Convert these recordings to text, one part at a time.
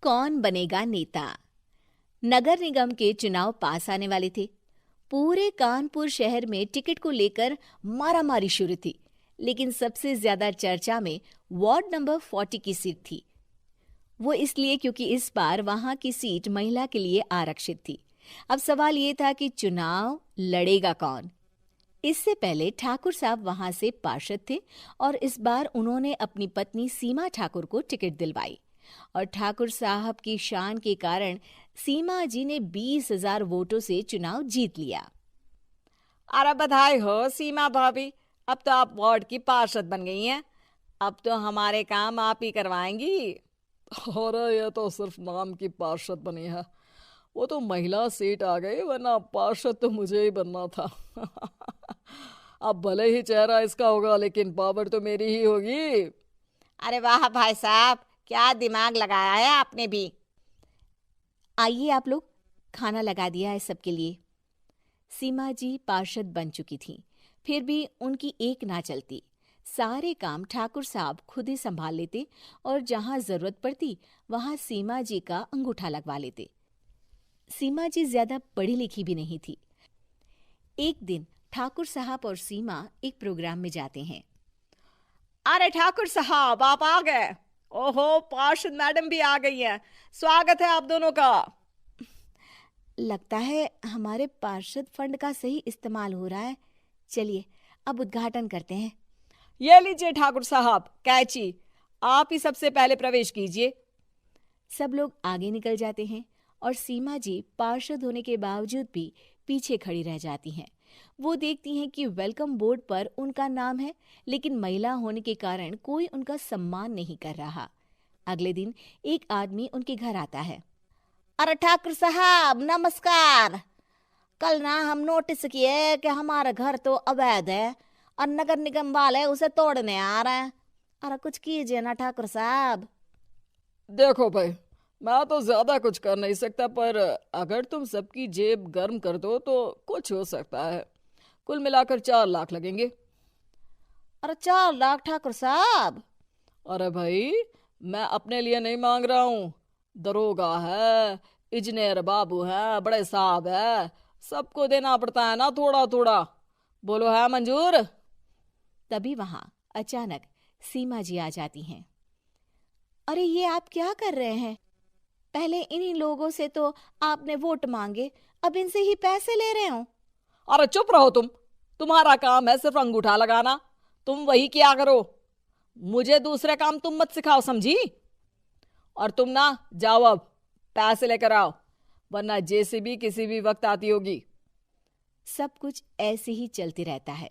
कौन बनेगा नेता। नगर निगम के चुनाव पास आने वाले थे। पूरे कानपुर शहर में टिकट को लेकर मारामारी शुरू थी, लेकिन सबसे ज्यादा चर्चा में वार्ड नंबर 40 की सीट थी। वो इसलिए क्योंकि इस बार वहां की सीट महिला के लिए आरक्षित थी। अब सवाल ये था कि चुनाव लड़ेगा कौन। इससे पहले ठाकुर साहब वहां से पार्षद थे और इस बार उन्होंने अपनी पत्नी सीमा ठाकुर को टिकट दिलवाई और ठाकुर साहब की शान के कारण सीमा जी ने 20,000 वोटों से चुनाव जीत लिया। अरे बधाई हो सीमा भाभी, अब तो आप वार्ड की पार्षद बन गई हैं। अब तो हमारे काम आप ही करवाएंगी। अरे ये तो सिर्फ नाम की पार्षद बनी है, वो तो महिला सीट आ गई, वरना पार्षद तो मुझे ही बनना था। अब भले ही चेहरा इसका होगा, लेकिन पावर तो मेरी ही होगी। अरे वाह भाई साहब, क्या दिमाग लगाया है आपने भी। आइए आप लोग, खाना लगा दिया है सबके लिए। सीमा जी पार्षद बन चुकी थीं, फिर भी उनकी एक ना चलती। सारे काम ठाकुर साहब खुद ही संभाल लेते और जहां जरूरत पड़ती वहां सीमा जी का अंगूठा लगवा लेते। सीमा जी ज्यादा पढ़ी लिखी भी नहीं थी। एक दिन ठाकुर साहब और सीमा एक प्रोग्राम में जाते हैं। अरे ठाकुर साहब, आप आ गए। ओहो, पार्षद मैडम भी आ गई हैं। स्वागत है आप दोनों का। लगता है हमारे पार्षद फंड का सही इस्तेमाल हो रहा है। चलिए अब उद्घाटन करते हैं। ये लीजिए ठाकुर साहब कैची, आप ही सबसे पहले प्रवेश कीजिए। सब लोग आगे निकल जाते हैं और सीमा जी पार्षद होने के बावजूद भी पीछे खड़ी रह जाती हैं। वो देखती हैं कि वेलकम बोर्ड पर उनका नाम है, लेकिन महिला होने के कारण कोई उनका सम्मान नहीं कर रहा। अगले दिन एक आदमी उनके घर आता है। अरे ठाकुर साहब नमस्कार। कल ना हम नोटिस किए कि हमारा घर तो अवैध है और नगर निगम वाले उसे तोड़ने आ रहे हैं। अरे कुछ कीजिए ना ठाकुर साहब। देखो भाई, मैं तो ज्यादा कुछ कर नहीं सकता, पर अगर तुम सबकी जेब गर्म कर दो तो कुछ हो सकता है। कुल मिलाकर 4 लाख लगेंगे। अरे 4 लाख ठाकुर साहब? अरे भाई, मैं अपने लिए नहीं मांग रहा हूँ। दरोगा है, इंजीनियर बाबू है, बड़े साहब है, सबको देना पड़ता है ना थोड़ा थोड़ा। बोलो है मंजूर? तभी वहां अचानक सीमा जी आ जाती हैं। अरे ये आप क्या कर रहे हैं? पहले इन्हीं लोगों से तो आपने वोट मांगे, अब इनसे ही पैसे ले रहे हो। अरे चुप रहो तुम। तुम्हारा काम है सिर्फ अंगूठा लगाना, तुम वही किया करो। मुझे दूसरे काम तुम मत सिखाओ, समझी? और तुम ना जाओ, अब पैसे लेकर आओ, वरना जेसीबी किसी भी वक्त आती होगी। सब कुछ ऐसे ही चलते रहता है।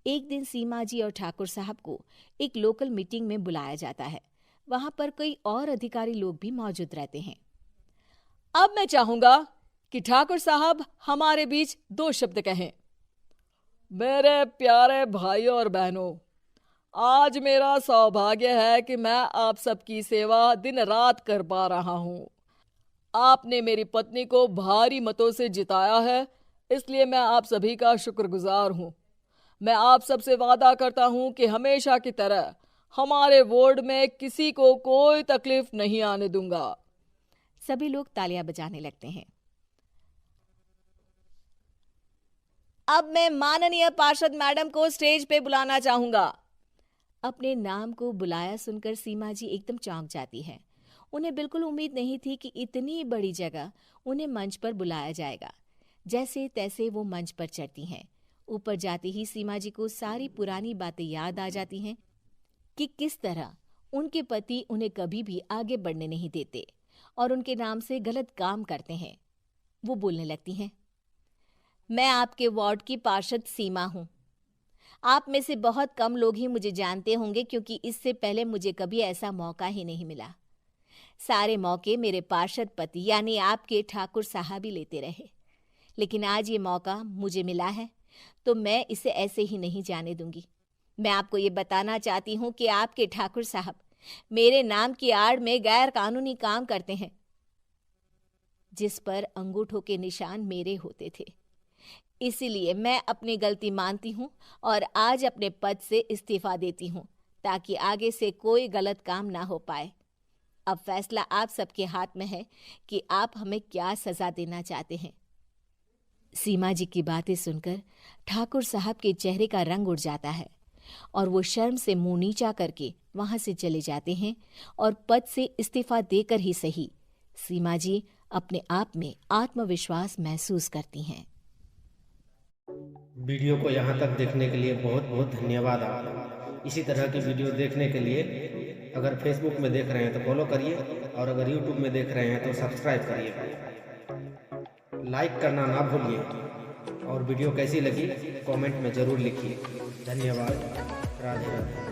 एक दिन सीमा जी और ठाकुर साहब को एक लोकल मीटिंग में बुलाया जाता है। वहां पर कई और अधिकारी लोग भी मौजूद रहते हैं। अब मैं चाहूंगा कि ठाकुर साहब हमारे बीच 2 शब्द कहें। मेरे प्यारे भाइयों और बहनों, आज मेरा सौभाग्य है कि मैं आप सबकी सेवा दिन रात कर पा रहा हूं। आपने मेरी पत्नी को भारी मतों से जिताया है, इसलिए मैं आप सभी का शुक्रगुजार हूं। मैं आप सबसे वादा करता हूं कि हमेशा की तरह हमारे वार्ड में किसी को कोई तकलीफ नहीं आने दूंगा। सभी लोग तालियां बजाने लगते हैं। अब मैं माननीय पार्षद मैडम को स्टेज पे बुलाना चाहूंगा। अपने नाम को बुलाया सुनकर सीमा जी एकदम चौंक जाती है। उन्हें बिल्कुल उम्मीद नहीं थी कि इतनी बड़ी जगह उन्हें मंच पर बुलाया जाएगा। जैसे तैसे वो मंच पर चढ़ती हैं। ऊपर जाते ही सीमा जी को सारी पुरानी बातें याद आ जाती हैं कि किस तरह उनके पति उन्हें कभी भी आगे बढ़ने नहीं देते और उनके नाम से गलत काम करते हैं। वो बोलने लगती हैं। मैं आपके वार्ड की पार्षद सीमा हूं। आप में से बहुत कम लोग ही मुझे जानते होंगे, क्योंकि इससे पहले मुझे कभी ऐसा मौका ही नहीं मिला। सारे मौके मेरे पार्षद पति यानी आपके ठाकुर साहब ही लेते रहे, लेकिन आज ये मौका मुझे मिला है तो मैं इसे ऐसे ही नहीं जाने दूंगी। मैं आपको ये बताना चाहती हूँ कि आपके ठाकुर साहब मेरे नाम की आड़ में गैर कानूनी काम करते हैं, जिस पर अंगूठों के निशान मेरे होते थे। इसीलिए मैं अपनी गलती मानती हूँ और आज अपने पद से इस्तीफा देती हूँ, ताकि आगे से कोई गलत काम ना हो पाए। अब फैसला आप सबके हाथ में है कि आप हमें क्या सजा देना चाहते हैं। सीमा जी की बातें सुनकर ठाकुर साहब के चेहरे का रंग उड़ जाता है और वो शर्म से मुंह नीचा करके वहां से चले जाते हैं और पद से इस्तीफा देकर ही सही सीमा जी अपने आप में आत्मविश्वास महसूस करती हैं। वीडियो को यहाँ तक देखने के लिए बहुत बहुत धन्यवाद आपका। इसी तरह की वीडियो देखने के लिए अगर फेसबुक में देख रहे हैं तो फॉलो करिए और अगर यूट्यूब में देख रहे हैं तो सब्सक्राइब करिए। लाइक करना ना भूलिए और वीडियो कैसी लगी कमेंट में ज़रूर लिखिए। धन्यवाद। राधे राधे।